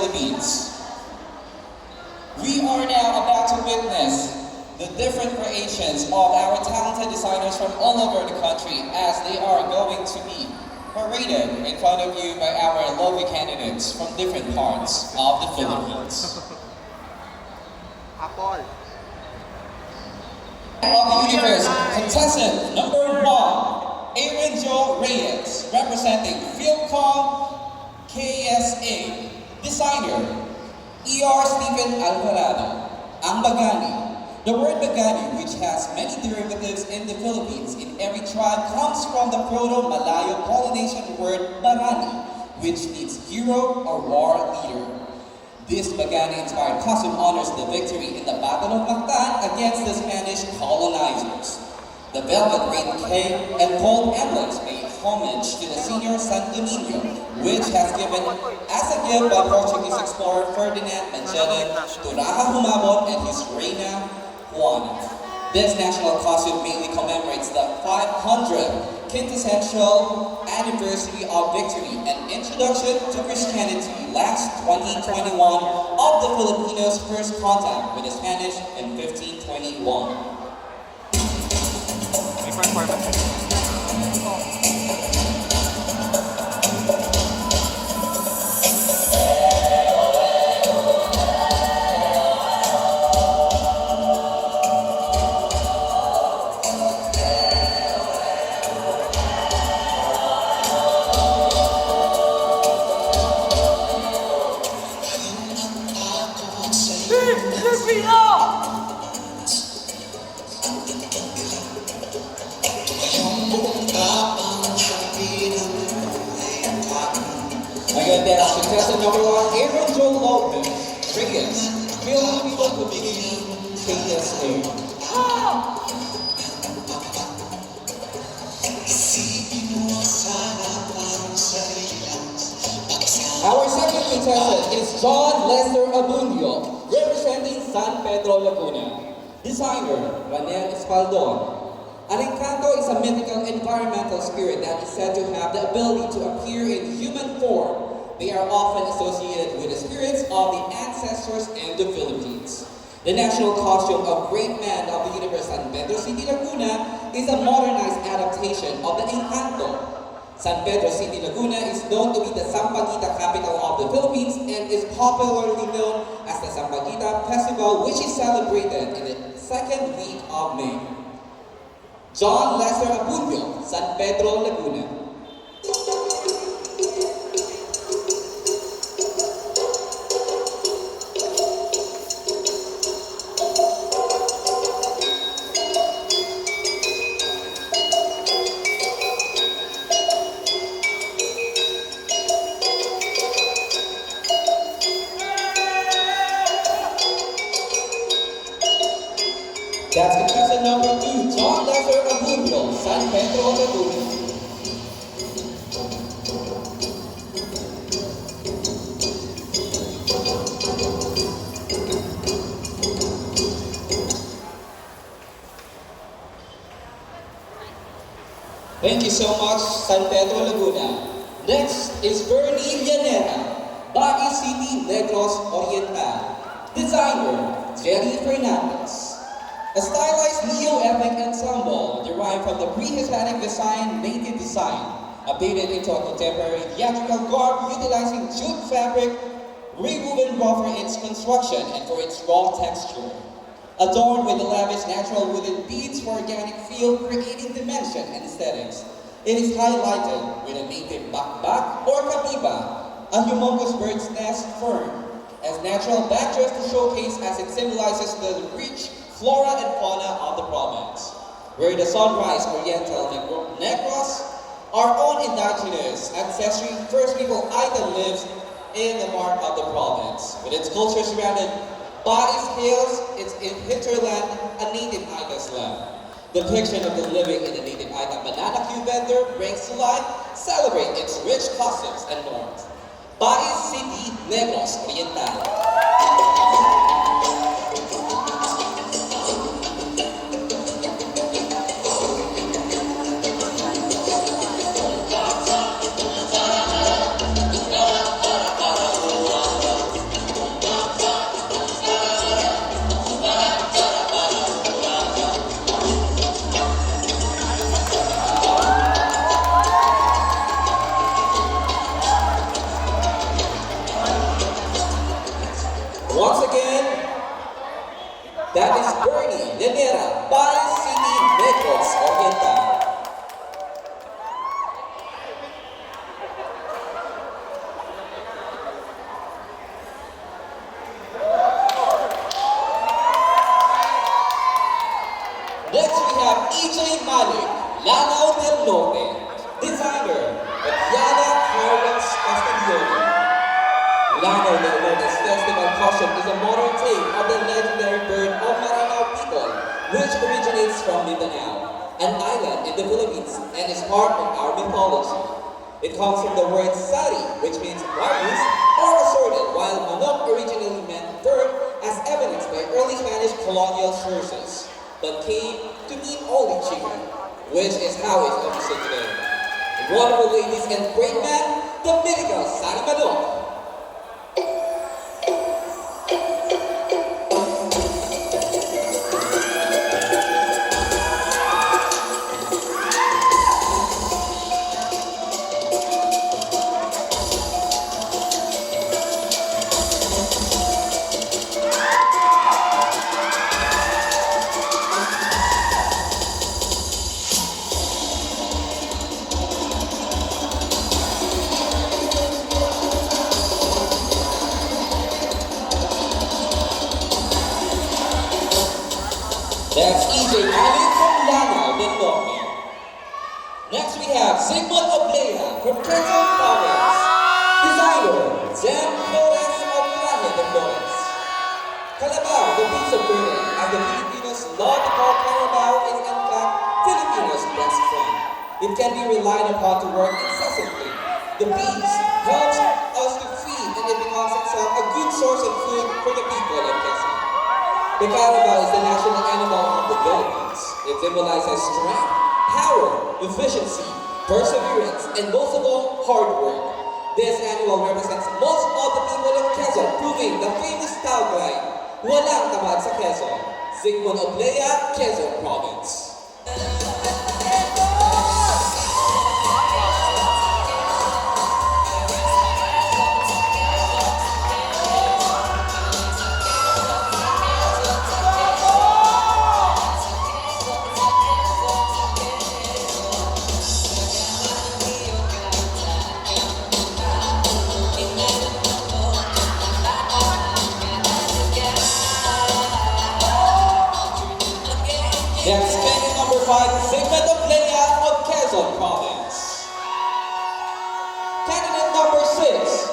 Philippines. We are now about to witness the different creations of our talented designers from all over the country as they are going to be paraded in front of you by our lovely candidates from different parts of the Philippines. Apple. Of the universe, contestant number 1, Ayungon Reyes, representing FilComm KSA. Designer, Stephen Alvarado. Ang Bagani. The word Bagani, which has many derivatives in the Philippines in every tribe, comes from the Proto-Malayo Polynesian word Barani, which means hero or war leader. This Bagani-inspired costume honors the victory in the Battle of Mactan against the Spanish colonizers. The velvet ring cape and gold emblems pay homage to the senior Santo Niño, which has given as a gift by Portuguese explorer Ferdinand Magellan to Raja Humabon and his Reina Juana. This national costume mainly commemorates the 500th quintessential anniversary of victory and introduction to Christianity last 2021 of the Filipinos' first contact with the Spanish in 1521. Again, that's contestant number 1, Ayungon Reyes, Filipino KSA. Our second contestant is John Lester Abundio, representing San Pedro, Laguna. Designer, Ranel Espaldon. An encanto is a mythical environmental spirit that is said to have the ability to appear in human form. They are often associated with the spirits of the ancestors in the Philippines. The national costume of Great Man of the Universe San Pedro City, Laguna is a modernized adaptation of the encanto. San Pedro City, Laguna is known to be the Sampaguita capital of the Philippines and is popularly known as the Sampaguita Festival, which is celebrated in the second week of May. John Lester Abundio, San Pedro, Laguna. That's contestant number 2, John Lester Abundio, San Pedro, Laguna. Thank you so much, San Pedro, Laguna. Next is Bernie Llanera, Paete City, Negros, Oriental. Designer, Jerry Fernandez. A stylized neo-epic ensemble derived from the pre-Hispanic design, native design, updated into a contemporary theatrical garb utilizing jute fabric, rewoven raw for its construction and for its raw texture. Adorned with the lavish natural wooden beads for organic feel, creating dimension and aesthetics. It is highlighted with a native bakbak or kapiba, a humongous bird's nest fern, as natural backdress to showcase as it symbolizes the rich flora and fauna of the province, where the sunrise Oriental Negros, our own indigenous ancestry First People Itogon lives in the heart of the province. With its culture surrounded by its hills, its hinterland, a native Ito's land. The depiction of the living in the native Ito banana cue vendor brings to life, celebrate its rich customs and norms. Paete City, Negros, Oriental. Lanao del Norte, designer Yana Carlos Castiglione. Lanao del Norte's festival costume is a modern take of the legendary bird of Maranao people, which originates from Mindanao, an island in the Philippines, and is part of our mythology. It comes from the word sari, which means barbus or assorted, while manok originally meant bird, as evidenced by early Spanish colonial sources, but came to mean only chicken, which is how it's understood today. Wonderful ladies and great men, the mythical Sana Manok. That's EJ Allen from Lanao del Norte. Next we have Sigmund Oblea from Quezon Province. Designer, Jem Flores of Playa de Flores. Carabao, the piece of burden, as the Filipinos love to call Carabao, is in fact Filipinos' best friend. It can be relied upon to work incessantly. The piece helps us to feed, and it becomes itself a good source of food for the people of Quezon. The carabao is the national animal of the Philippines. It symbolizes strength, power, efficiency, perseverance, and most of all, hard work. This animal represents most of the people of Quezon, proving the famous tagline, "Walang tamad sa Quezon." Sigmund Oblea, Quezon Province. That's candidate number 5, Sigmund Oblea of Quezon Province. Candidate number 6,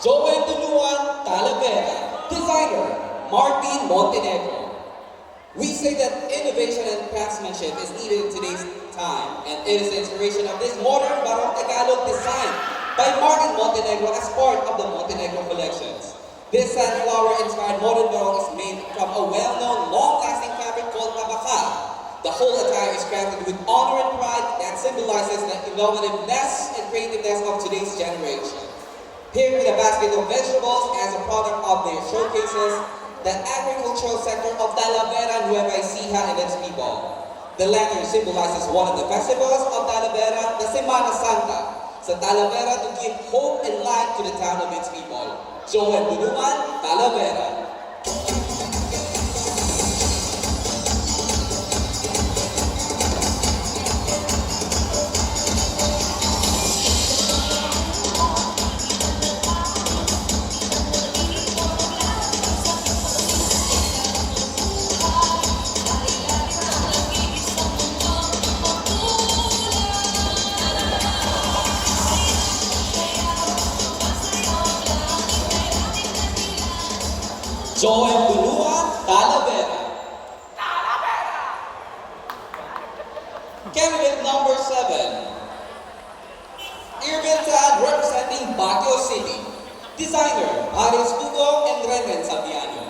Joel Duluan Talavera, designer, Martin Montenegro. We say that innovation and craftsmanship is needed in today's time, and it is the inspiration of this modern Barong Tagalog design by Martin Montenegro as part of the Montenegro collections. This sunflower-inspired modern barong is made from a well-known, long-lasting fabric called tabaka. The whole attire is crafted with honor and pride that symbolizes the innovativeness and creativeness of today's generation. Paired with a basket of vegetables as a product of their showcases, the agricultural sector of Talavera, Nueva Ecija, and its people. The lantern symbolizes one of the festivals of Talavera, the Semana Santa, sa Talavera to give hope and light to the town of its people. Joel Duluan, Talavera. Joel Duluan, Talavera. Candidate number 7, Irvin Tan representing Baguio City. Designer, Aris Pugo and Renren Sabiano.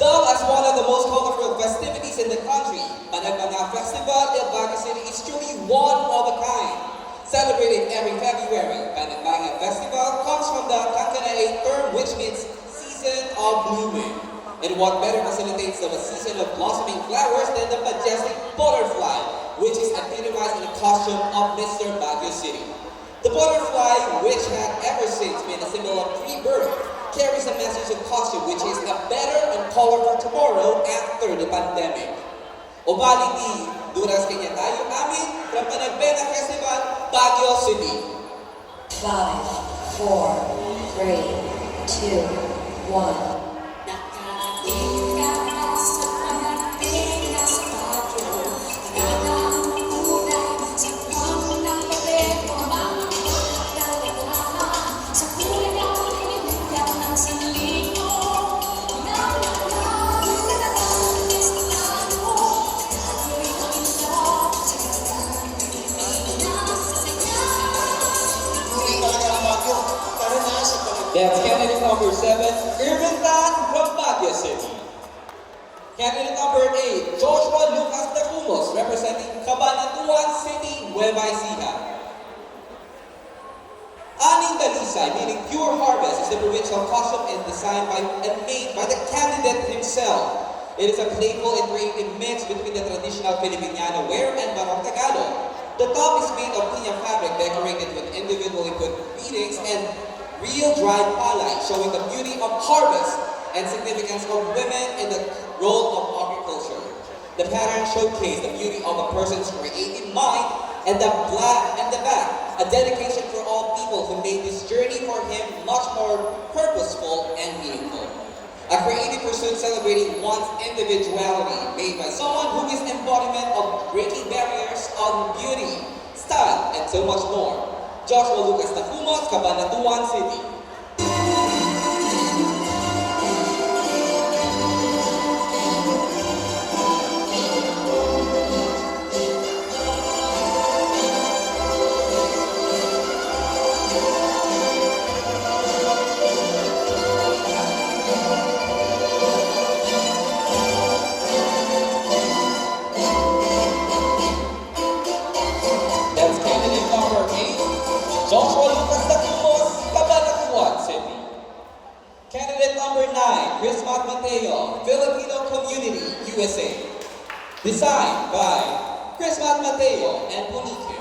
Dubbed as one of the most colorful festivities in the country, Panagmanga Festival in Baguio City is truly one of a kind. Celebrated every February, Panagmanga Festival comes from the Kankanay term which means season of blooming. And what better facilitates the season of blossoming flowers than the majestic butterfly, which is epitomized in the costume of Mr. Baguio City. The butterfly, which had ever since been a symbol of rebirth, carries a message of caution, which is a better and colorful tomorrow after the pandemic. Obaliti, duras kanya tayo amin from Panagbena Festival, Baguio City. 5, 4, 3, 2, 1. Nakarating ka sa pagdating ka sa Baguio, That's candidate number 7, Irvin Tan from Baguio City. Candidate number 8, Joshua Lucas Tacumos, representing Cabanatuan City, Nueva Ecija. Aning Dalisay, meaning Pure Harvest, is the provincial costume and designed and made by the candidate himself. It is a playful and creative mix between the traditional Filipiniano wear and Barong Tagalog. The top is made of piña fabric decorated with individually put beadings and real dried palay, showing the beauty of harvest and significance of women in the role of agriculture. The pattern showcased the beauty of a person's creative mind and the back, a dedication for all people who made this journey for him much more purposeful and meaningful. A creative pursuit celebrating one's individuality, made by someone who is embodiment of breaking barriers of beauty, style, and so much more. Joshua Lucas Tacumos, Cabanatuan City. Joshua Lucas Tacumos, Cabanatuan City. Candidate number 9, Chris Mateo, Filipino Community, USA. Designed by Chris Mateo and Punique.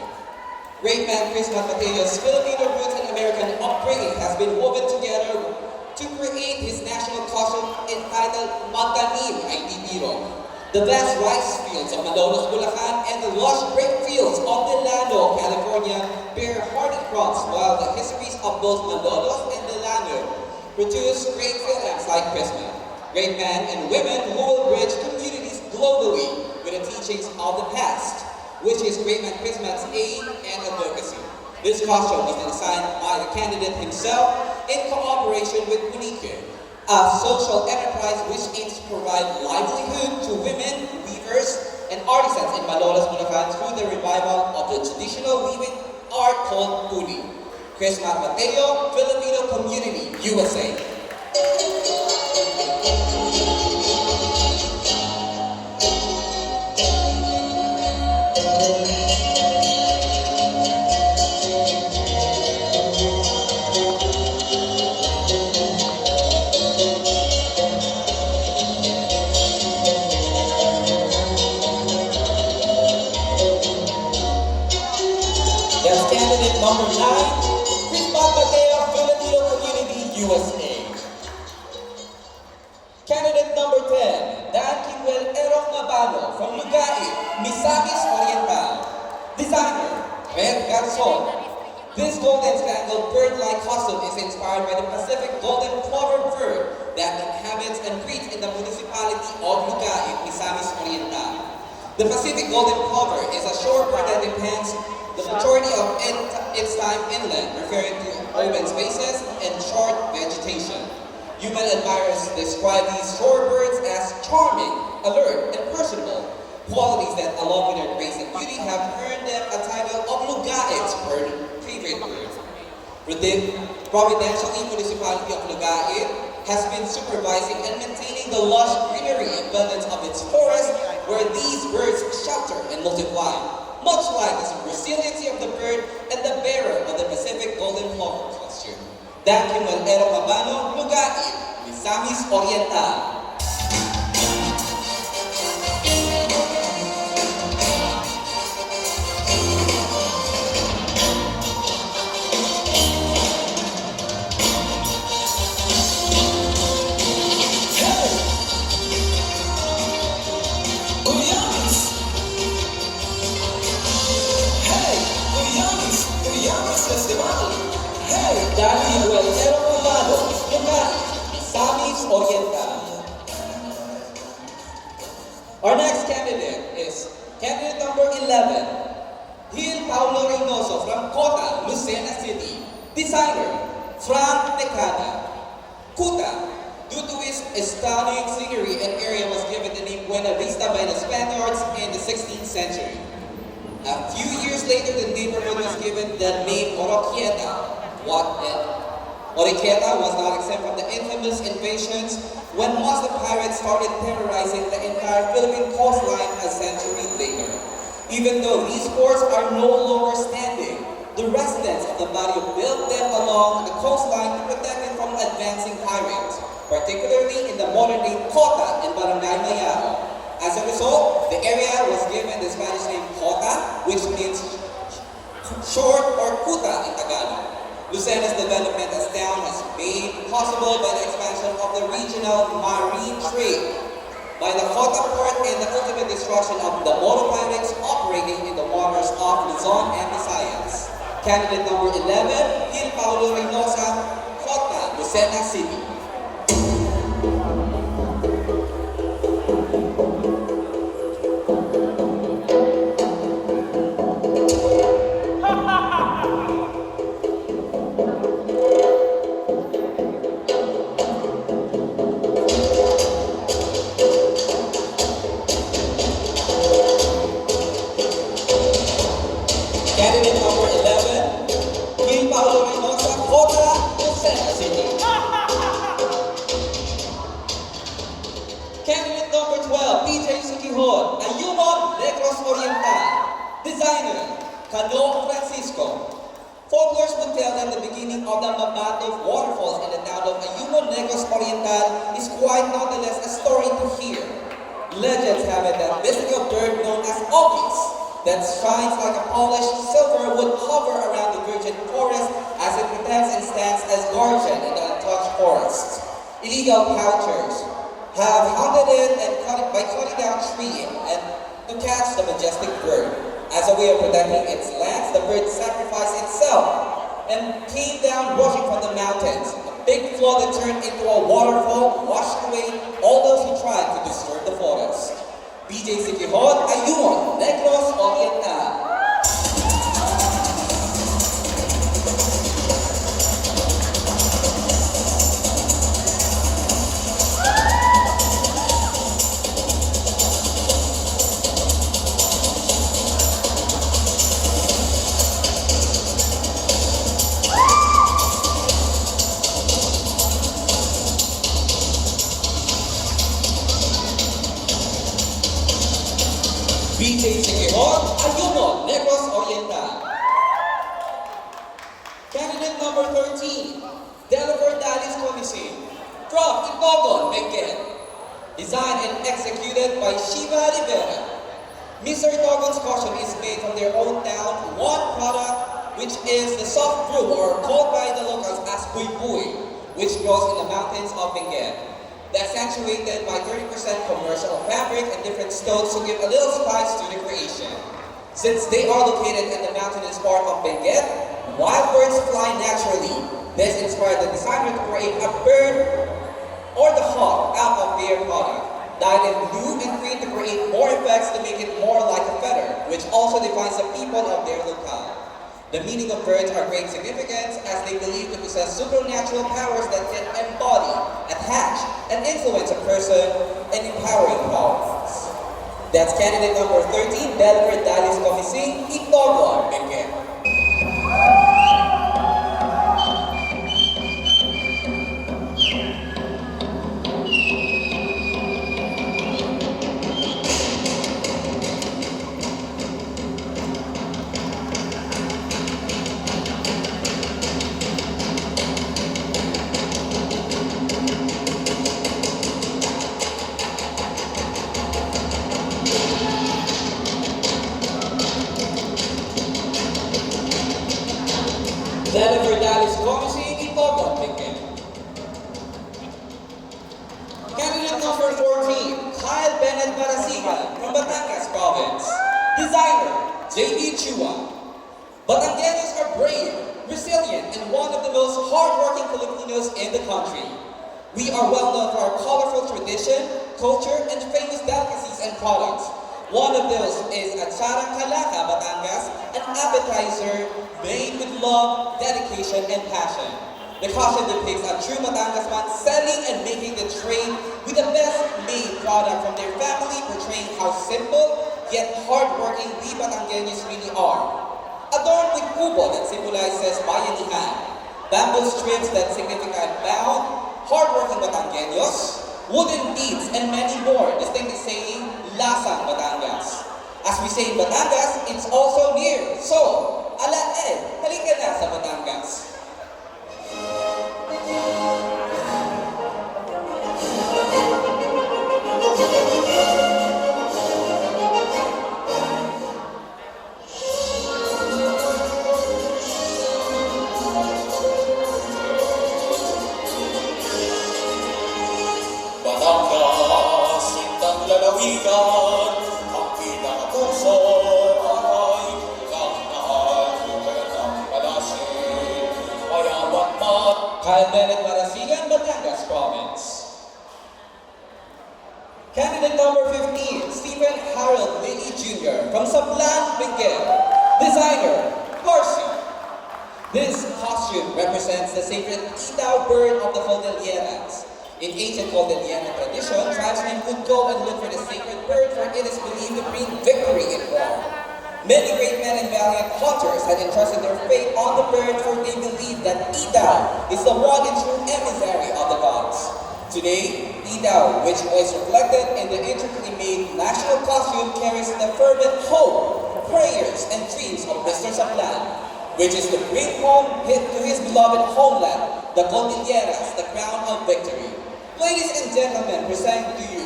Great man Chris Mateo's Filipino roots and American upbringing has been woven together to create his national costume entitled Magkanim ay Bibiro. The vast rice fields of Malolos, Bulacan, and the lush grape fields of Delano, California, bear hardy crops, while the histories of both Malolos and Delano produce great films like Christmas. Great men and women who will bridge communities globally with the teachings of the past, which is Great Man Christmas' aid and advocacy. This costume was designed by the candidate himself in cooperation with Punique, a social enterprise which aims to provide livelihood to women, weavers, and artisans in Malolos, Bulacan through the revival of the traditional weaving art called puli. Chris Mateo, Filipino Community, USA. That's candidate number 9, Chris Mateo, Filipino Community, USA. Candidate number 10, Dan Kiwel Erong Mabano from Lugait, Misamis Oriental. Designer, Red Garson. This golden spangled bird-like costume is inspired by the Pacific golden plover bird that inhabits and breeds in the municipality of Lugait, Misamis Oriental. The Pacific golden plover is a shorebird that depends the majority of its time inland, referring to open spaces and short vegetation. Human admirers describe these shorebirds as charming, alert, and personable, qualities that, along with their grace and beauty, have earned them a title of Lugait's favorite bird. Providentially, Municipality of Lugait has been supervising and maintaining the lush greenery abundance of its forest, where these birds shelter and multiply, much like the resiliency of the bird and the bearer of the Pacific golden plover costume. Dan Kiwel Erong Mabano, Lugait, Misamis Oriental. Dan Kiwel Erong Mabano, Lugait, Misamis Oriental. Our next candidate is candidate number 11, Gil Paulo Reynoso from Cota, Lucena City. Designer, Frank Tecada. Cuta, due to its stunning scenery and area, was given the name Buena Vista by the Spaniards in the 16th century. A few years later, the neighborhood was given the name Oroquieta, Oriqueta was not exempt from the infamous invasions when Muslim pirates started terrorizing the entire Philippine coastline a century later. Even though these forts are no longer standing, the residents of the barrio built them along the coastline to protect it from advancing pirates, particularly in the modern-day Cota and Barangay Mayao. As a result, the area was given the Spanish name Cota, which means short or Kuta in Tagalog. Lucena's development as town has made possible by the expansion of the regional marine trade, by the Cota port and the ultimate destruction of the Moro pirates operating in the waters of Luzon and Visayas. Candidate number 11, Gil Paulo Reynosa, Cota, Lucena City. Candidate number 11, Gil Paulo Reynosa, Cota, Lucena City. Candidate number 12, DJ Sikihon, Ayungon, Negros Oriental. Designer, Cano Francisco. Folklores would tell that the beginning of the Mabato waterfalls in the town of Ayungon, Negros Oriental is quite nonetheless a story to hear. Legends have it that visiting a bird known as Ogis that shines like a polished silver would hover around the virgin forest as it protects and stands as guardian in the untouched forests. Illegal poachers have hunted it and by cutting down trees and to catch the majestic bird. As a way of protecting its lands, the bird sacrificed itself and came down rushing from the mountains. A big flood that turned into a waterfall washed away all those who tried to disturb the forest. BJ Sikihon, Ayungon, Negros Oriental. BJ Sikihon, Ayungon, Negros Oriental. Candidate number 13, Delaware Dallas Commissary, from Itogon, Benguet. Designed and executed by Shiva Rivera. Mr. Itogon's caution is made from their own town, one product, which is the soft brew, or called by the locals as buy-buy, which grows in the mountains of Benguet. That's accentuated by 30% commercial fabric and different stones to give a little spice to the creation. Since they are located in the mountainous part of Benguet, wild birds fly naturally. This inspired the designer to create a bird or the hawk out of their product. Dyed in blue and green to create more effects to make it more like a feather, which also defines the people of their locale. The meaning of birds are great significance as they believe to possess supernatural powers that can embody, attach, and influence a person in empowering powers. That's candidate number 13, Delaware Dallas Commissary, Itogon, Benguet. Delaware Dallas Commissary, Itogon, Benguet. Candidate number 14, Kyle Bennett Barasigan from Batangas Province. Designer, J.D. Chua. Batangueños are brave, resilient, and one of the most hardworking Filipinos in the country. We are well known for our colorful tradition, culture, and famous delicacies and products. One of those is Atsarang Kalaka, Batangas, an appetizer made with love, dedication, and passion. The costume depicts a true Batangas man selling and making the trade with the best made product from their family, portraying how simple yet hardworking we Batangueños really are. Adorned with kubo that symbolizes bayanihan. bamboo strips that signify bound, hardworking Batangueños, wooden beads, and many more, distinctly saying, Lasang Batangas. As we say in Batangas, it's also near. So, ala halika na sa Batangas. Batangas, sintang lalawigan, ang pinakapuso ay kanaan, ng palasin, mayaman man. Kyle Bennett, Marasigan, Batangas Province. Candidate number 15, Stephen Harold Lilly Jr. from Sablan, Benguet. Designer, Marcy. This costume represents the sacred Itaw bird of the Cordilleras. In ancient Cordillera tradition, tribesmen would go and look for the sacred bird, for it is believed to bring victory in war. Many great men and valiant hunters had entrusted their fate on the bird, for they believed that Itaw is the one and true emissary of the gods. Today, Itaw, which was reflected in the intricately made national costume, carries the fervent hope, prayers, and dreams of Mr. Sablan, which is to bring home to his beloved homeland, the Cordilleras, the crown of victory. Ladies and gentlemen, present to you,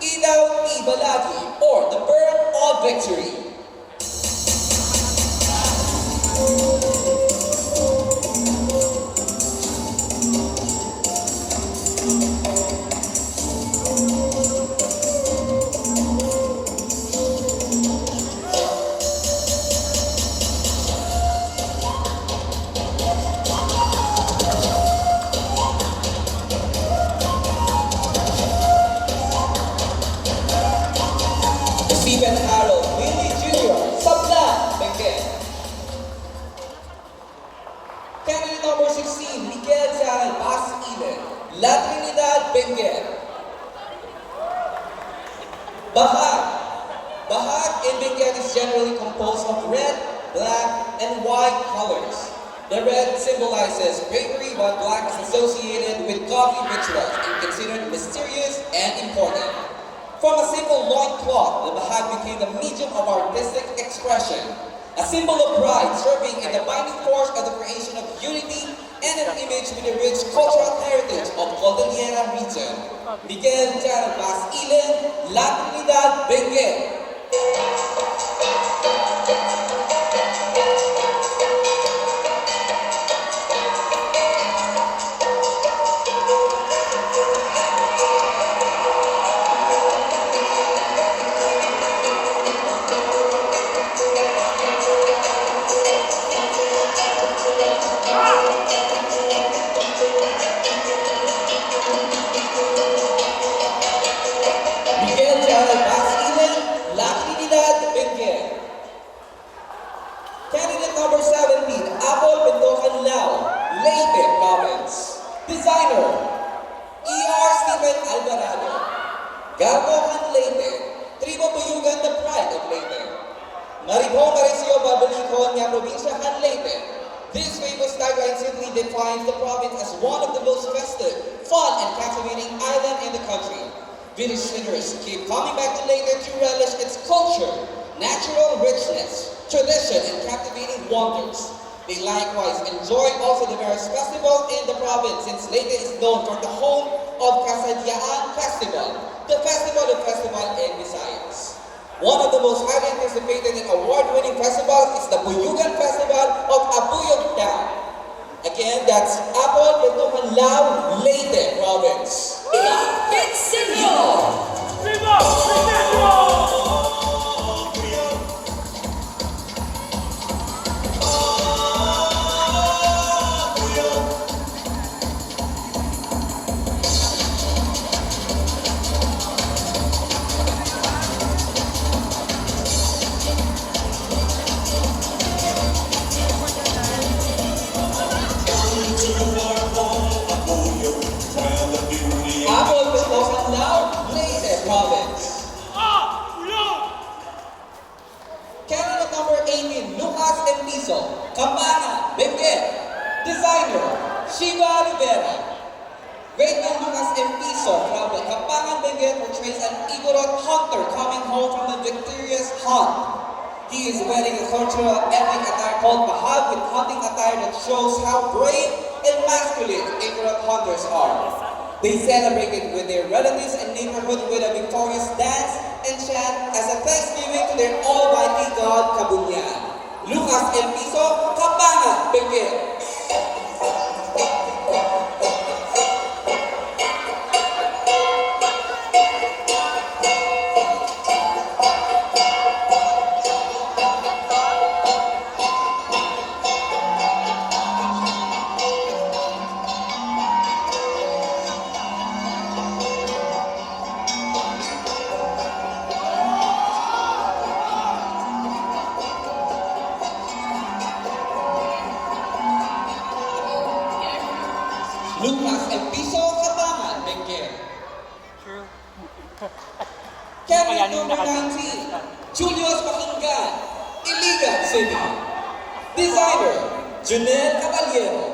Itaw Ibalagi, or the bird of victory. Stephen Harold Lilly Jr. Sablan, Benguet. Candidate number 16, Miguel Zal Basilen, La Trinidad, Benguet. Bahag. Bahag in Benguet is generally composed of red, black, and white colors. The red symbolizes bravery, while black is associated with godly rituals and considered mysterious and important. From a simple loincloth, the bahag became the medium of artistic expression, a symbol of pride serving in the binding force of the creation of unity and an image with the rich cultural heritage of Cordillera region. Miguel Jan Basilen, La Trinidad, Benguet. Leyte Province. Designer, E.R. Stephen Alvarado. Garbohan Leyte. Tribo Buyugan, the pride of Leyte. Maribong Mauricio Babalikon, nga probinsyahan Leyte. This famous tagline simply defines the province as one of the most festive, fun, and captivating island in the country. Visitors keep coming back to Leyte to relish its culture, natural richness, tradition, and captivating wonders. They likewise enjoy also the various festivals in the province, since Leyte is known for the home of Kasadyaan Festival, the festival of festival in Visayas. One of the most highly anticipated and award-winning festivals is the Buyugan Festival of Abuyog Town. Again, that's Apol Betuhan Lao, Leyte Province. Apol Betuhan Lao, great man Lucas Empiso from the Tacloban Benguet portrays an Igorot hunter coming home from a victorious hunt. He is wearing a cultural ethnic attire called bahag with hunting attire that shows how brave and masculine Igorot hunters are. They celebrated with their relatives and neighborhood with a victorious dance and chant as a thanksgiving to their almighty God Kabunyan. Lucas Empiso, Tacloban Benguet. Lucas Empiso, Tacloban Benguet. Candidate number 19, Julius Pakinggan, Iligan City. Designer, Junel Caballero.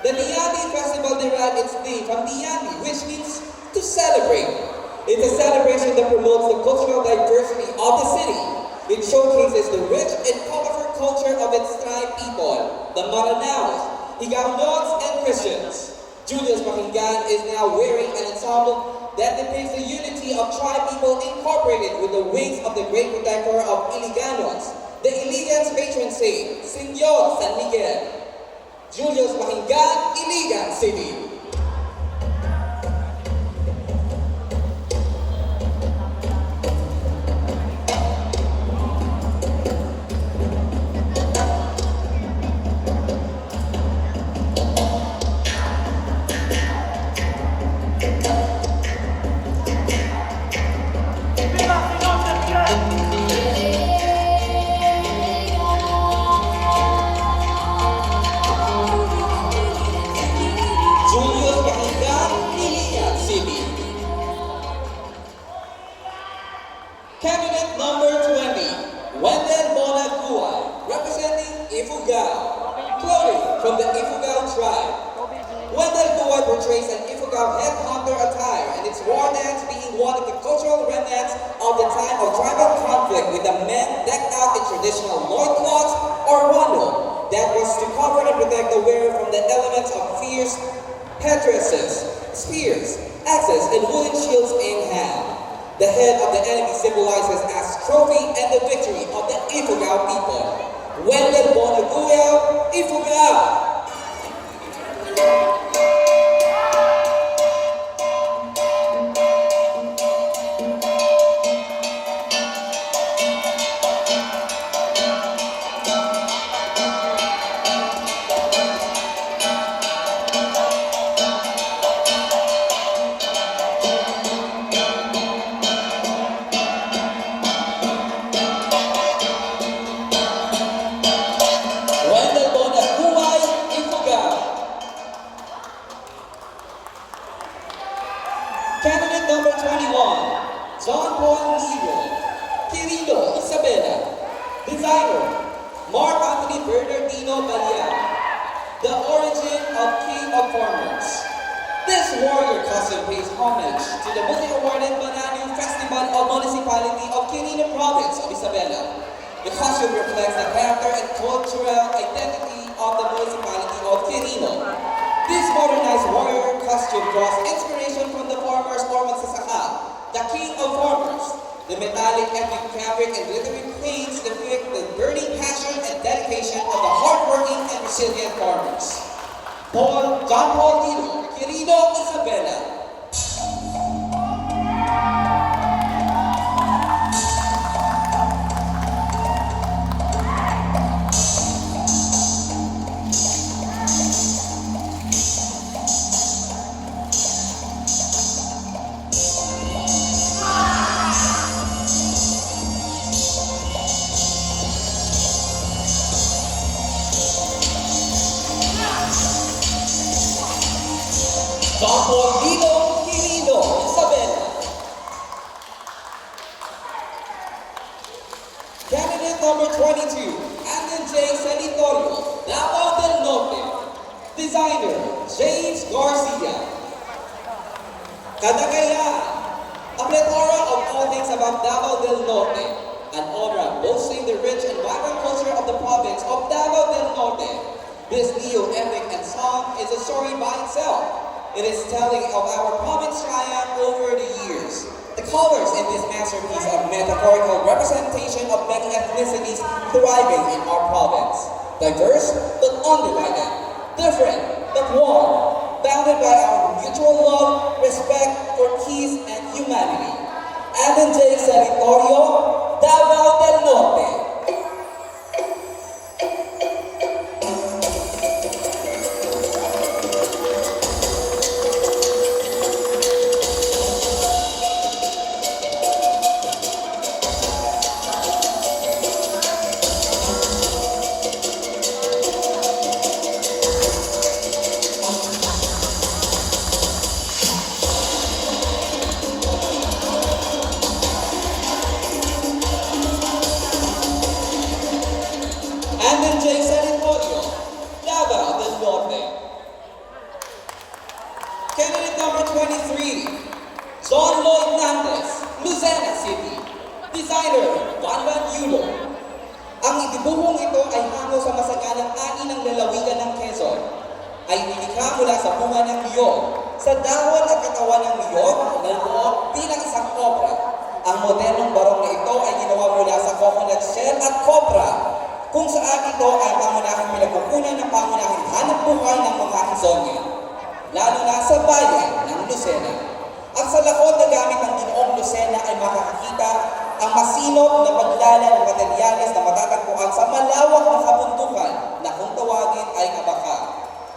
The Tiandi Festival derived its name from Tiandi, which means to celebrate. It's a celebration that promotes the cultural diversity of the city. It showcases the rich and colorful culture of its tribe people, the Maranaos, Higaronots, and Christians. Julius Pakinggan is now wearing an ensemble that depicts the unity of tribe people incorporated with the wings of the great protector of Iliganos, the Iligans' patron saint, Señor San Miguel. Julius Pakinggan, Iligan City. Candidate number 20, Wendell Bonaguay, representing Ifugao. Clothing from the Ifugao tribe. Wendell Guay portrays an Ifugao headhunter attire and its war dance being one of the cultural remnants of the time of tribal conflict, with the men decked out in traditional loincloths or wando that was to cover and protect the wearer from the elements of fierce headdresses, spears, axes, and wooden shields in hand. The head of the enemy symbolizes as trophy and the victory of the Ifugao people. Wendell Bonaguay, Ifugao. Candidate number 21, John Paul Nero, Quirino Isabela. Designer, Mark Anthony Bernardino Balian. The origin of King of Farmers. This warrior costume pays homage to the multi-awarded Bananyo Festival of Municipality of Quirino Province of Isabela. The costume reflects the character and cultural identity of the municipality of Quirino. This modernized warrior costume draws inspiration from the farmer's formal sasaka, the king of farmers. The metallic ethnic fabric and glittering paints depict the burning passion and dedication of the hardworking and resilient farmers. John Paul Nero, Quirino Isabela. John Paul Nero, Quirino Isabela. Candidate number 22, Anton J. Sanitorio, Davao del Norte. Designer, James Garcia. Kadagayan, a plethora of all things about Davao del Norte, an aura boasting the rich and vibrant culture of the province of Davao del Norte. This neo-epic and song is a story by itself. It is telling of our province triumph over the years. The colors in this masterpiece are metaphorical representation of many ethnicities thriving in our province. Diverse but undivided. Different but one. Bounded by our mutual love, respect for peace and humanity. Alan J. Sanitorio, Davao del Norte. Candidate number 23, John Lloyd Nantes, Luzena City. Designer, Van Yulo. Ang idibuhong ito ay hango sa masaganang ani ng lalawigan ng Quezon. Ay nilikha mula sa bunga ng niyog, sa dahon at katawan ng niyog na buo bilang isang cobra. Ang modernong barong na ito ay ginawa mula sa coconut shell at cobra, kung saan ito ay pangunahing pinagkukunan ng pangunahing hanap buhay ng mga Quezonian, lalo na sa bayan ng Lucena. At sa lakot na gamit ng Ginoong Lucena ay makakakita ang masinop na paglala ng materyales na matatagpuan sa malawak na kabundukan na kung tawagin ay abaka.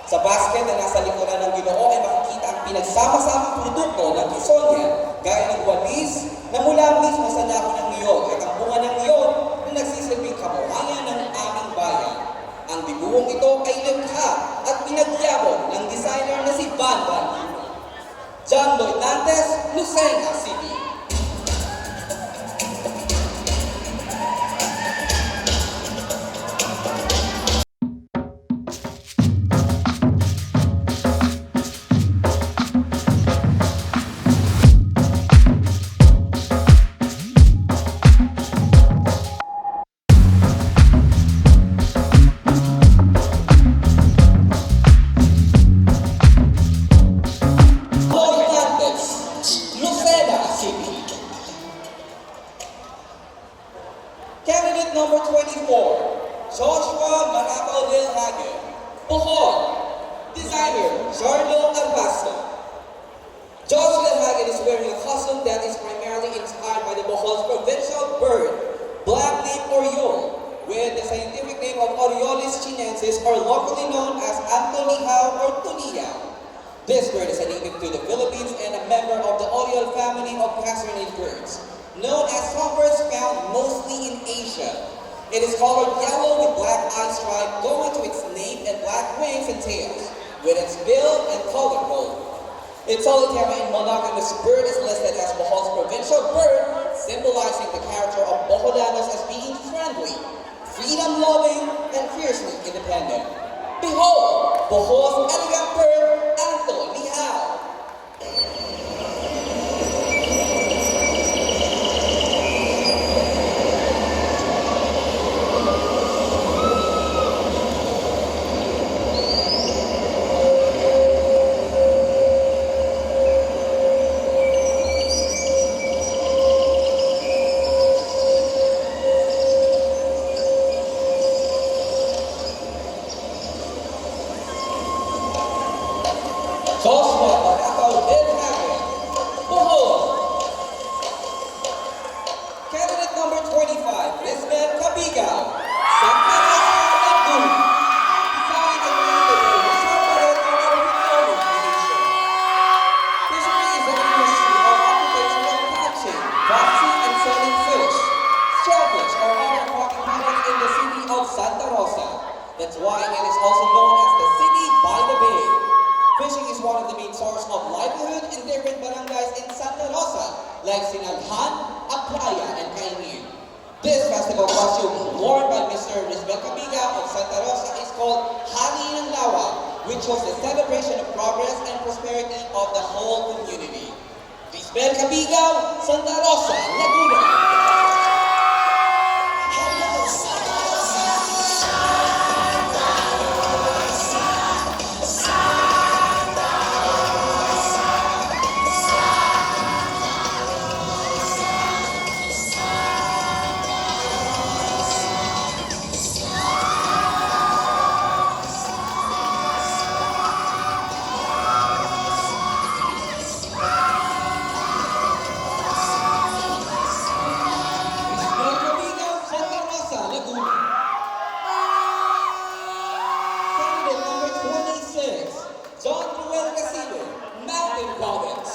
Sa basket na nasa likuran ng Ginoo ay makikita ang pinagsama-samang produkto ng Quezonian, gaya ng walis na mula mismo sa dahon ng niyog at ang bunga ng niyog na nagsisilbing kabuhayan ng aming bayan. Ang dibuhong ito ay likha at pinagyabong ng designer na si Van Yulo. John Lloyd Nantes, Lucena City. Candidate number 24, Bohol. Designer, Jarno Albasto. Joshua Hagen is wearing a costume that is primarily inspired by the Bohol's provincial bird, black-named oriole, with the scientific name of Oriolis chinensis, or locally known as Antonihao or Tuniyao. This bird is a native to the Philippines and a member of the Oriole family of passerine birds, known as songbirds found mostly in Asia. It is colored yellow with black eye stripe going to its nape and black wings and tails, with its bill and colorful. Its solitary and monogamous bird is listed as Bohol's provincial bird, symbolizing the character of Boholanos as being friendly, freedom-loving, and fiercely independent. Behold, Bohol's elegant bird, Antonihao. Bohol. Candidate number 25, Lisbeth Cabigao, Santa Rosa, Laguna. Designed and created by Rosa Paete Oriental Creation. Fishery is an industry or occupation of catching, processing, and selling fish, shellfish, or other aquatic products in the city of Santa Rosa. That's why it is also known as the City by the Bay. Fishing is one of the main sources of livelihood in different barangays in Santa Rosa, like Sinalhan, Aplaya, and Cainin. This festival costume, worn by Mr. Lisbeth Cabigao of Santa Rosa, is called Hari ng Lawa, which shows the celebration of progress and prosperity of the whole community. Belcabigaw, Santa Rosa, Laguna. Belcabigaw, Santa Rosa, Laguna. Candidate number 26, John Ruel Casino, Mountain Province.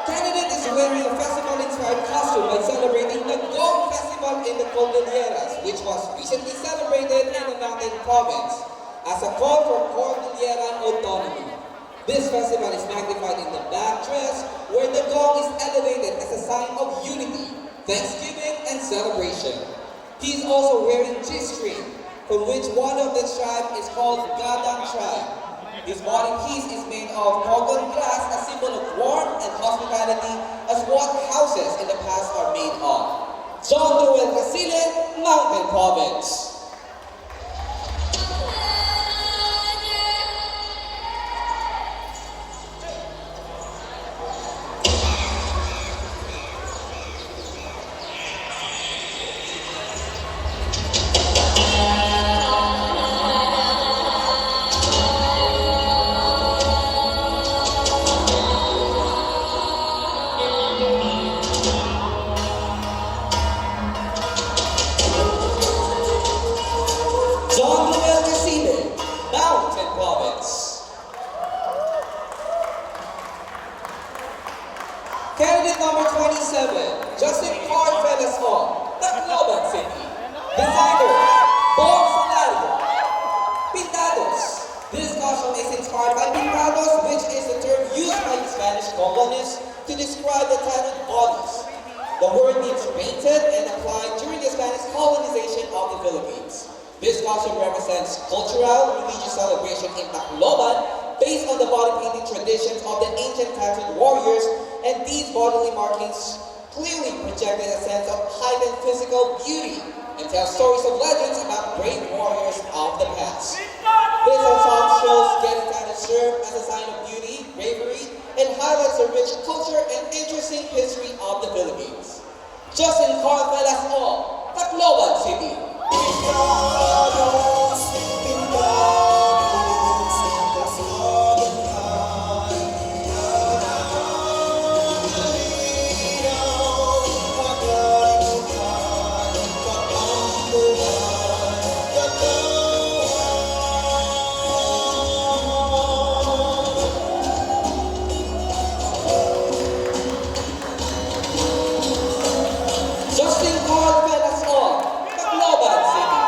Candidate is wearing a festival-inspired costume by celebrating the Gong Festival in the Cordilleras, which was recently celebrated in the Mountain Province as a call for Cordilleran autonomy. This festival is magnified in the black dress, where the gong is elevated as a sign of unity, thanksgiving, and celebration. He is also wearing G-string, from which one of the tribe is called Gadang tribe. His body piece is made of coconut glass, a symbol of warmth and hospitality, as what houses in the past are made of. John Ruel Casile, Mountain Province. John Ruel Casile, Mountain Province. Candidate number 27, Justin Carl Velasco, Tacloban City. Designer, Bohol. Pintados. This costume is inspired by pintados, which is the term used by the Spanish colonists to describe the tattooed bodies. The word means painted and applied during the Spanish colonization of the Philippines. This costume represents cultural, religious celebration in Tacloban based on the body painting traditions of the ancient tattooed warriors, and these bodily markings clearly projected a sense of heightened physical beauty and tell stories of legends about brave warriors of the past. This ensemble shows getting tattooed serve as a sign of beauty, bravery, and highlights the rich culture and interesting history of the Philippines. Justin Carl Velasco, Tacloban City. Justin Carl Velasco, Tacloban City.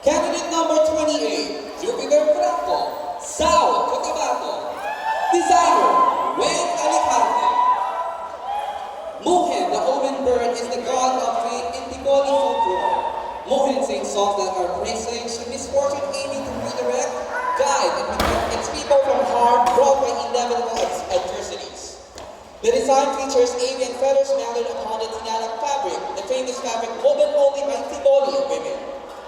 Candidate number 28, Jupiter Franco, South Cotabato. Designer, Wayne Alicante. Mohen, the omen bird, is the god of fate in Tigoli folklore. Mohen sings songs that are presage to misfortune, aiming to redirect, guide, and protect its people from harm brought by inevitable adversities. The design features avian feathers mounted upon the tinalak fabric, the famous fabric woven only by Tigoli women,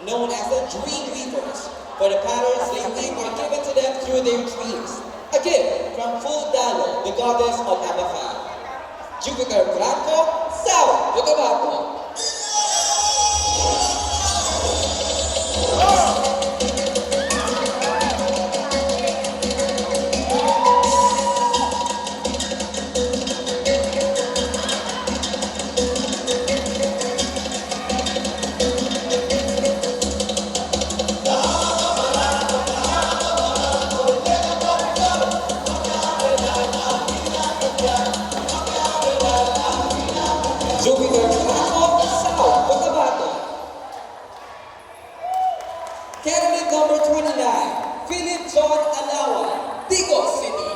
known as the dream weavers. For the patterns they weave are given to them through their dreams. A gift from Fuldalo, the goddess of Amafan. Jupiter Franco, South Cotabato. Jupiter Franco, South Cotabato. Candidate number 29, Philip John Alawan, Negros City.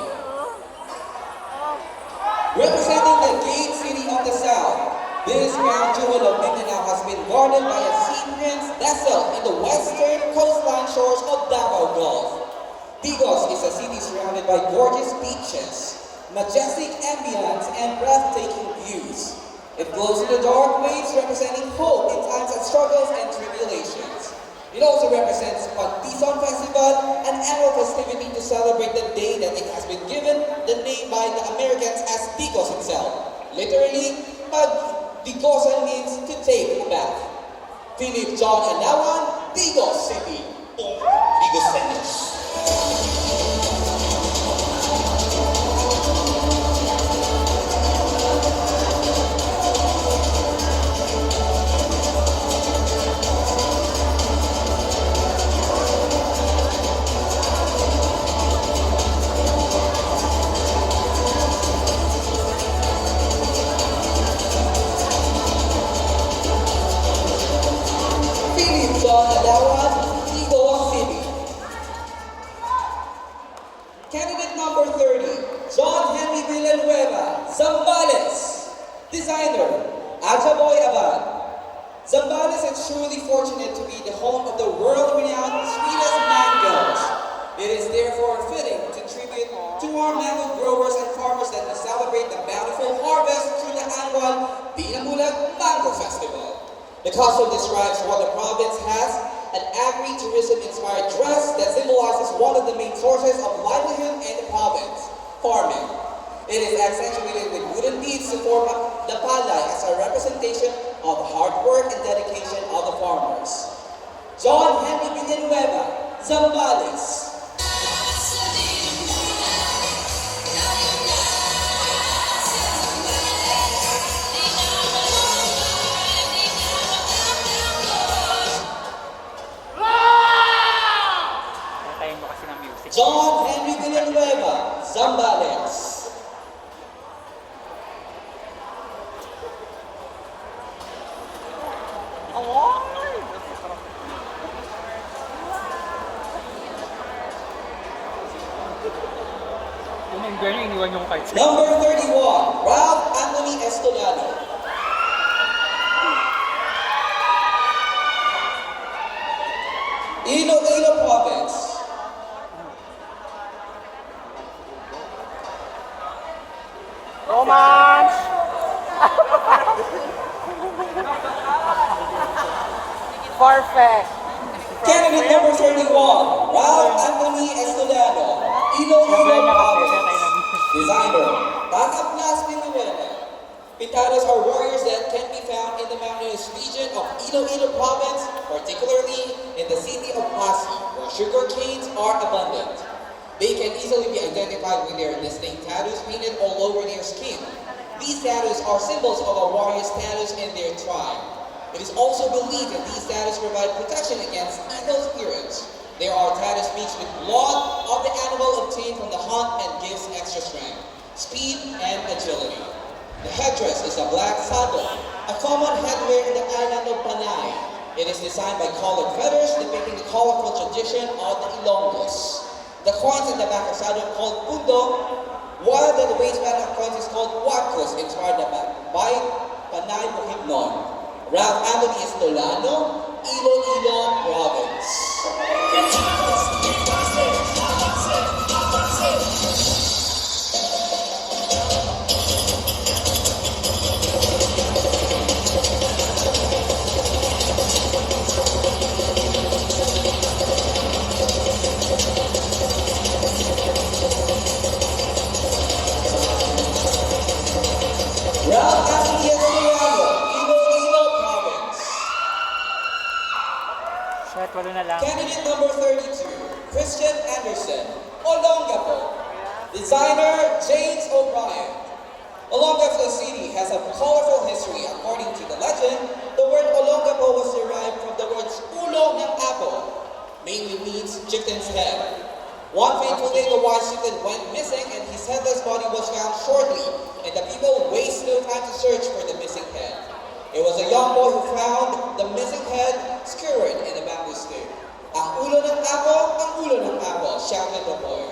Representing the gate city of the South, this crown jewel of Mindanao has been guarded by a sea prince vessel in the western coastline shores of Davao Gulf. Negros is is a city surrounded by gorgeous beaches, majestic ambience, and breathtaking views. It glows in the dark waves, representing hope in times of struggles and tribulations. It also represents Pagtison Festival, an annual festivity to celebrate the day that it has been given the name by the Americans as Digos itself. Literally, Pagdigosan means to take a bath. Philip John Alawan, Digos City. Digos Centers. Candidate number 30, John Henry Villanueva, Zambales. Designer, Ajaboy Abad. Zambales is truly fortunate to be the home of the world-renowned sweetest mangoes. It is therefore fitting to tribute to our mango growers and farmers that we celebrate the bountiful harvest through the annual Binamulag Mango Festival. The costume describes what the province has, an agri-tourism-inspired dress that symbolizes one of the main sources of livelihood in the province, farming. It is accentuated with wooden beads to form the palay as a representation of the hard work and dedication of the farmers. John Henry Villanueva, Zambales. John Henry Villanueva, Zambales. Number 31, Ralph Anthony Estolano. Iloilo Province. Romance! Perfect! Candidate number 31, Ralph Anthony Estolano, Iloilo Province. Designer, Tacloban City. Pintadas are warriors that can be found in the mountainous region of Iloilo Province, particularly in the city of Pasig, where sugar canes are abundant. They can easily be identified with their distinct tattoos painted all over their skin. These tattoos are symbols of a warrior's tattoos in their tribe. It is also believed that these tattoos provide protection against evil spirits. There are tattoos mixed with blood of the animal obtained from the hunt and gives extra strength, speed, and agility. The headdress is a black saddle, a common headwear in the island of Panay. It is designed by colored feathers depicting the colorful tradition of the Ilonggos. The coins in the back of saddle are called pundo, while the waistband of coins is called wakos, inspired by Panay Bukidnon. Ralph Anthony Estolano, Iloilo Province. Ralph Anthony Estolano, Iloilo Province. Shit, walo na lang. Candidate number 32, Christian Anderson, Olongapo. Designer, James O'Brien. Olongapo City has a colorful history. According to the legend, the word Olongapo was derived from the words ulo ng apo, mainly means chicken's head. One fateful day, the wise chicken went missing and his headless body was found shortly, and the people wasted no time to search for the missing head. It was a young boy who found the missing head skewered in a bamboo stick. Ang ulo ng apo, shouted the boy.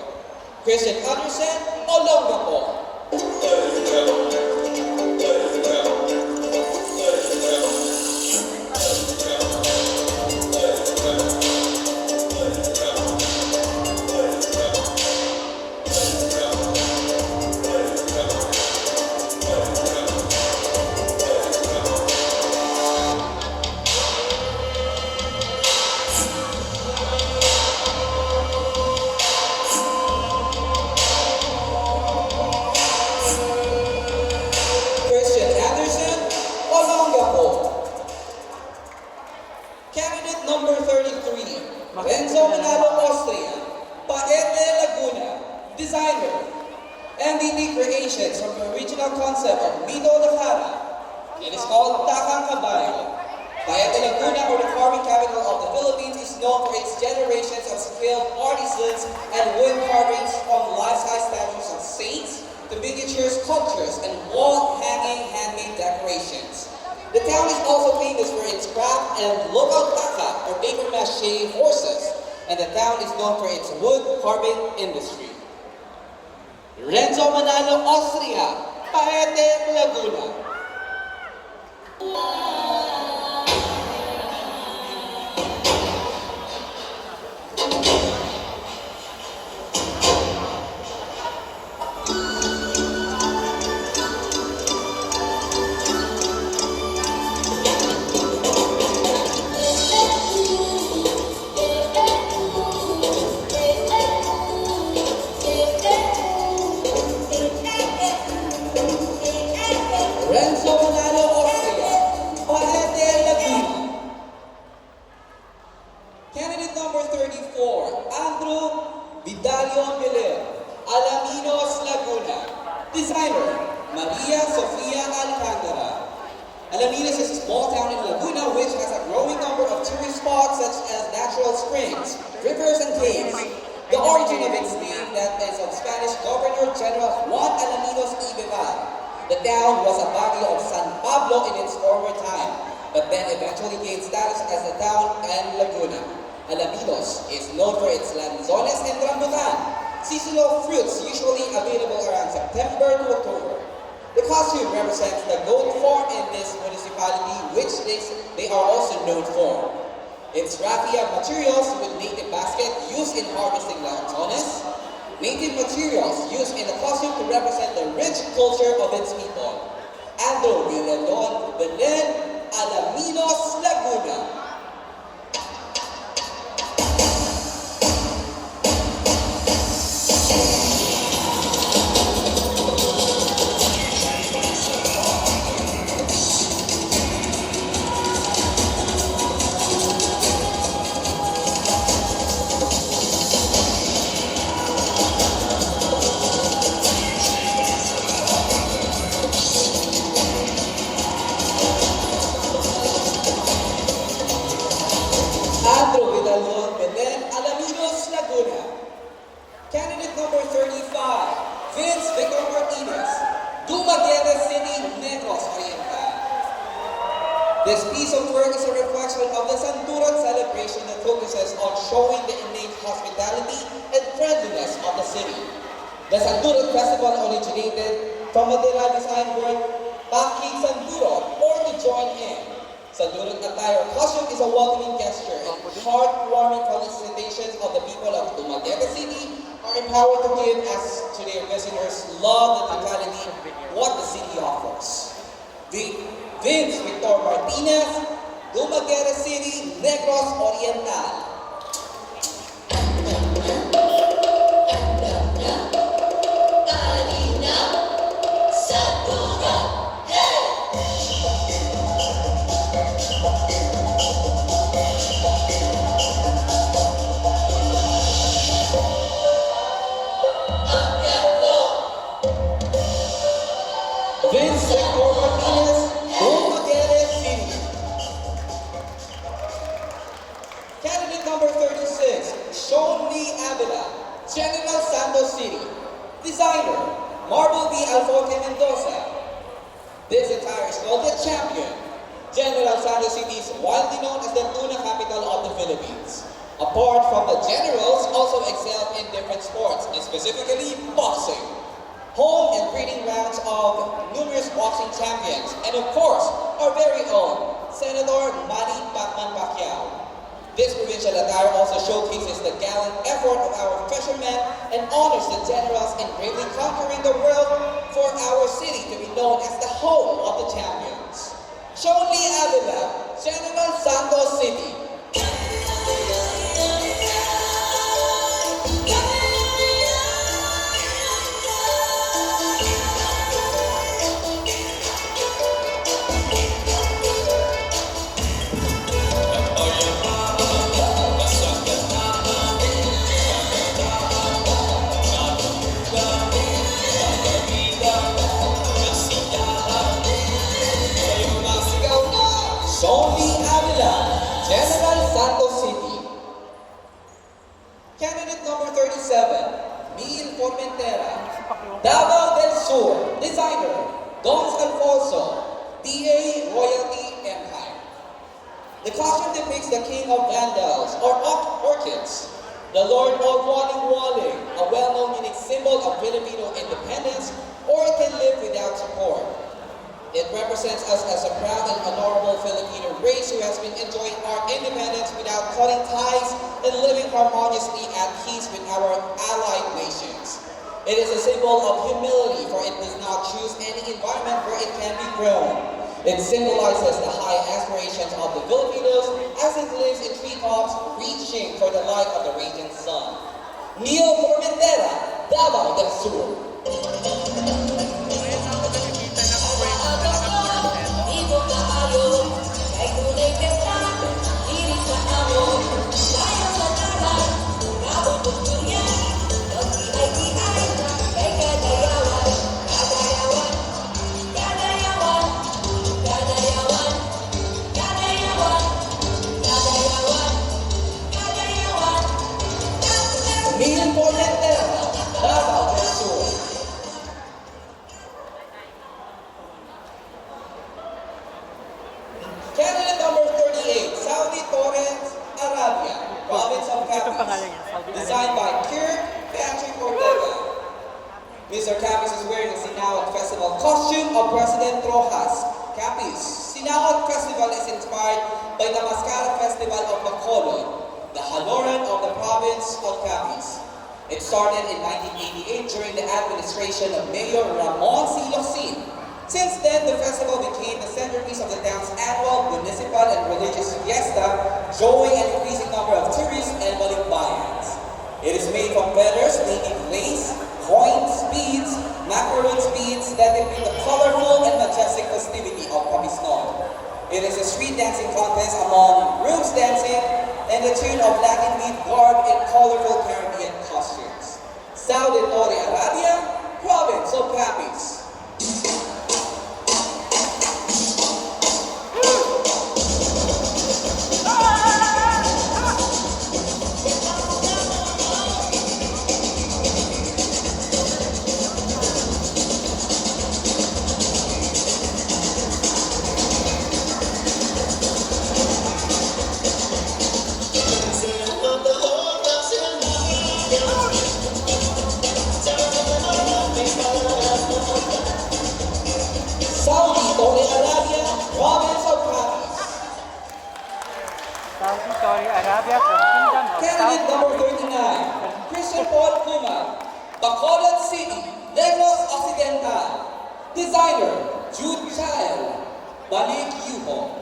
Christian Anderson, Olongapo. Renzo Manalo, Austria. Paete, Laguna. Designer. MVP creations from the original concept of Mito de Jara. It is called Takang Caballo. Paete, Laguna, or the carving capital of the Philippines, is known for its generations of skilled artisans and wood carvings from life-size statues of saints to miniature sculptures and wall-hanging handmade decorations. The town is also famous for its craft and local taka, or paper mache horses, and the town is known for its wood carving industry. Renzo Manalo, Austria. Paete, Laguna. Renzo Manalo, Austria. Paete, Laguna. Candidate number 34, Andrew Vidalion Villar, Alaminos, Laguna. Designer, Maria Sofia Alcantara. Alaminos is a small town in Laguna which has a growing number of tourist spots such as natural springs, rivers, and caves. The origin of its name that is of Spanish Governor General Juan Alaminos y Vivar. The town was a barrio of San Pablo in its former time, but then eventually gained status as a town in Laguna. Alaminos is known for its lanzones and rambutan, seasonal fruits usually available around September to October. The costume represents the goat farm in this municipality, which they are also known for. Its raffia materials with native basket used in harvesting lanzones, native materials used in the costume to represent the rich culture of its people. Andrew Villalon Belen, Alaminos, Laguna. Candidate number 35, Vince Victor Martinez, Dumaguete City, Negros, Oriental. This piece of work is a reflection of the Santuran celebration that focuses on showing the innate hospitality and friendliness of the city. The Santuran festival originated from a derived design word, Paki Santuron, or to join in. Santuran attire costume is a welcoming gesture and heartwarming felicitations of the people of Dumaguete City are empowered to give as to their visitors love the totality what the city offers. Vince Victor Martinez, Dumaguete City, Negros Oriental. Vince Victor Martinez, Dumaguete City. Candidate number 36, Sean Lee Avila, General Santos City. Designer, Marble V. Alfonso Mendoza. This attire is called the Champion. General Santos City is widely known as the tuna capital of the Philippines. Apart from the generals, also excelled in different sports, and specifically boxing. Home and breeding grounds of numerous boxing champions, and of course, our very own Senator Manny Pacquiao. This provincial attire also showcases the gallant effort of our fishermen and honors the generals in bravely conquering the world for our city to be known as the home of the champions. Sean Lee Avila, General Santos City. Lonely Avila, General Santos City. Candidate number 37, Mil Formentera, Davao del Sur, designer, Don Alfonso, DA Royalty Empire. The costume depicts the king of vandals, or orchids, the lord of waling-waling, a well-known unique symbol of Filipino independence, or it can live without support. It represents us as a proud and honorable Filipino race who has been enjoying our independence without cutting ties and living harmoniously at peace with our allied nations. It is a symbol of humility, for it does not choose any environment where it can be grown. It symbolizes the high aspirations of the Filipinos as it lives in treetops, reaching for the light of the radiant sun. Mil Formentera, Davao del Sur. Mil Formentera, Davao del Sur. Candidate number 38, Saudi Torres, Arabia, province of Ito pangalan Capiz. niya, Saudi Designed by Kirk Patrick Ortega. Mr. Capiz is wearing the Sinawat Festival costume of President Rojas. Capiz, Sinawat Festival is inspired by the Mascara Festival of Bacolod, the Haloran of the province of Capiz. It started in 1988 during the administration of Mayor Ramon C. Locsin. Since then, the festival became the centerpiece of the town's annual municipal and religious fiesta, drawing an increasing number of tourists and balikbayans. It is made from feathers, native lace, coins, beads, macaroon beads that depict the colorful and majestic festivity of Capisnon. It is a street dancing contest among groups dancing and the tune of Latin beat garb in colorful Caribbean costumes. Saudi Arabia, province of Capiz. Saudi Arabia, province of Capiz. Saudi Arabia from Kingdom of Candidate number 39, Christian Paul Kumar, Bacolod City, Negros Occidental. Designer, Jude Child, Balik Yuho.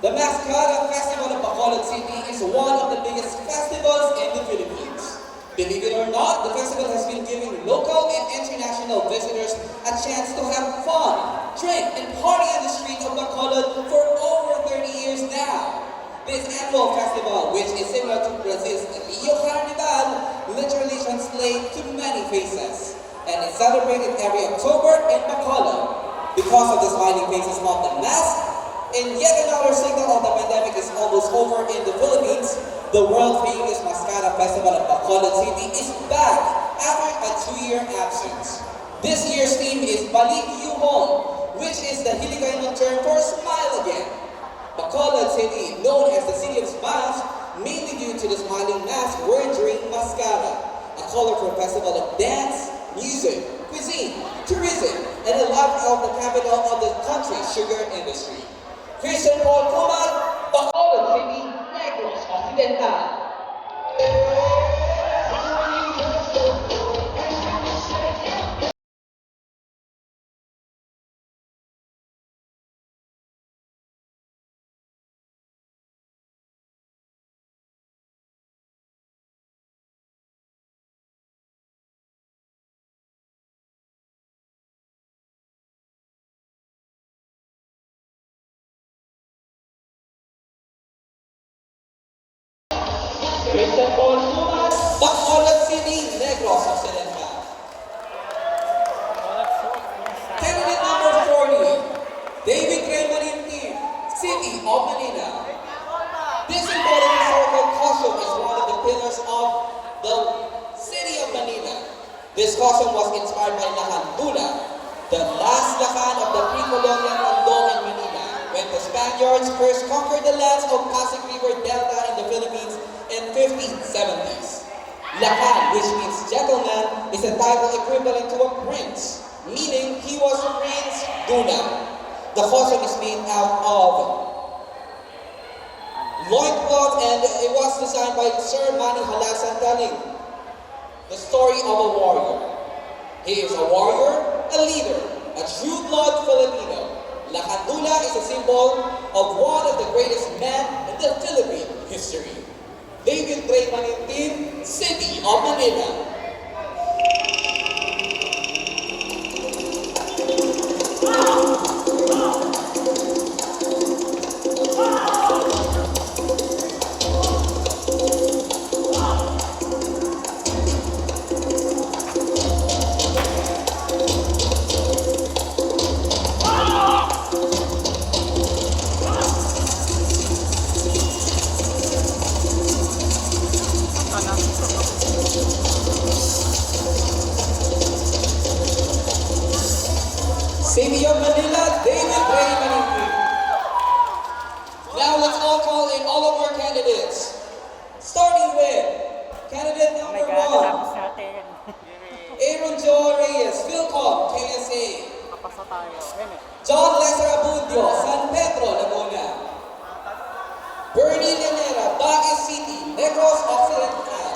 The Mascara Festival of Bacolod City is one of the biggest festivals in the Philippines. Believe it or not, the festival has been giving local and international visitors a chance to have fun, drink, and party on the streets of Bacolod for over 30 years now. This annual festival, which is similar to Brazil's Rio Carnival, literally translates to many faces, and is celebrated every October in Bacolod. Because of the smiling faces of the mask, and yet another signal of the pandemic is almost over in the Philippines, the world-famous Mascara Festival of Bacolod City is back after a 2-year absence. This year's theme is Balik Yuhon, which is the Hiligaynon term for smile again. Bacolod City, known as the City of Smiles, mainly due to the smiling mask worn during Mascara, a colorful festival of dance, music, cuisine, tourism, and the life of the capital of the country's sugar industry. Christian Paul Kumar, Bacolod City, Negros Occidental. Christian Paul Kumar, Bacolod City, Negros Occidental. Candidate number 40, David Raymond City of Manila. This important historical costume is one of the pillars of the city of Manila. This costume was inspired by Laguna, the last lakan of the pre-colonial mundo in Manila, when the Spaniards first conquered the lands of Pasig River Delta in the Philippines in 1570s. Lakan, which means gentleman, is a title equivalent to a prince, meaning he was Prince Duna. The costume is made out of loincloth and it was designed by Sir Manny Halasan, telling the story of a warrior. He is a warrior, a leader, a true blood Filipino. Lakandula is a symbol of one of the greatest men in the Philippine history. David Ray Manintin, City of Manila. City of Manila, David Ray Manintin. Now let's all call in all of our candidates. Starting with candidate Oh my number God, 1, tapos natin. Aaron Joe Reyes, FilComm, KSA. Kapasa tayo. Ayun eh. John Lester Abundio, San Pedro, Laguna. Bernie Llanera, Baguio City, Negros Occidental.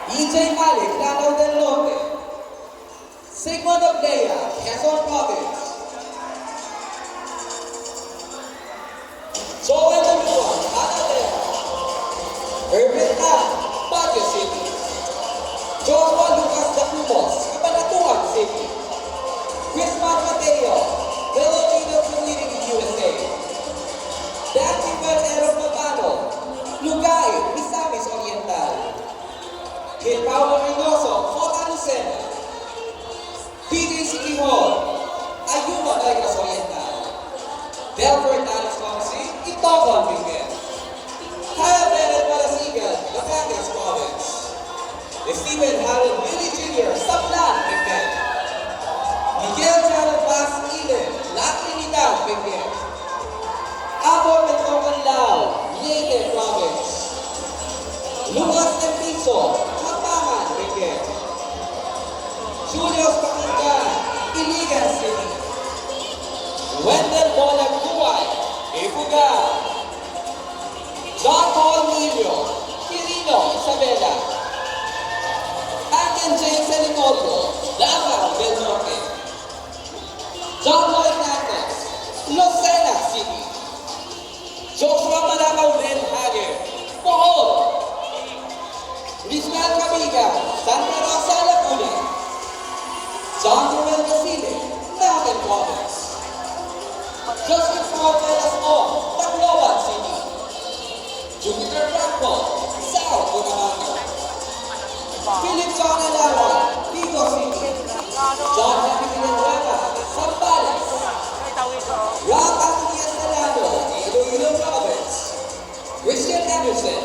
EJ Malik, Lanao del Norte. Sigmund Oblea, Quezon Province. Joel Ulua, Anadea. Irvin Tan, Baguio City. Joshua Lucas Dacumos, Cabanatuan City. Chrisman Mateo, Filipinos living in USA. Dati Bernero Pabano, Lugay, Misamis Oriental. Kay Paulo Reynoso, Kota Lucena. PJ City Hall, Ayungon, Negros Oriental. Delford Alice County, Itogon, Benguet. Kyle Bennett Malasigan, Batangas Province. Stephen Harold Billy Jr., Sablan, Benguet. Miguel Jared Vaz Ilen, La Trinidad, Benguet. Abor Metrocan Lao, Leyte Province. Lucas Empiso, Kapangan, Benguet. Julius Pakingan, Iligan City. Wendell Bolag Kuway, Ipugan. John Paul Milio, Quirino, Isabela. Anton James Elinorio, Davao del Norte. John Lloyd Nantes, Lucena City. Joshua Malakaw Del Hager, Bohol. Rizal Cabiga, Santa Rosa, Laguna. John Joel Basile, Mountain Province. Joseph Marvelas O, Tacloban City. Jupiter Franco, South Cotabato. Philip John Alawa, Vigo City. John Henry Villanueva, Zambales. Ram Anthony Estelado, Iloilo Province. Christian Anderson,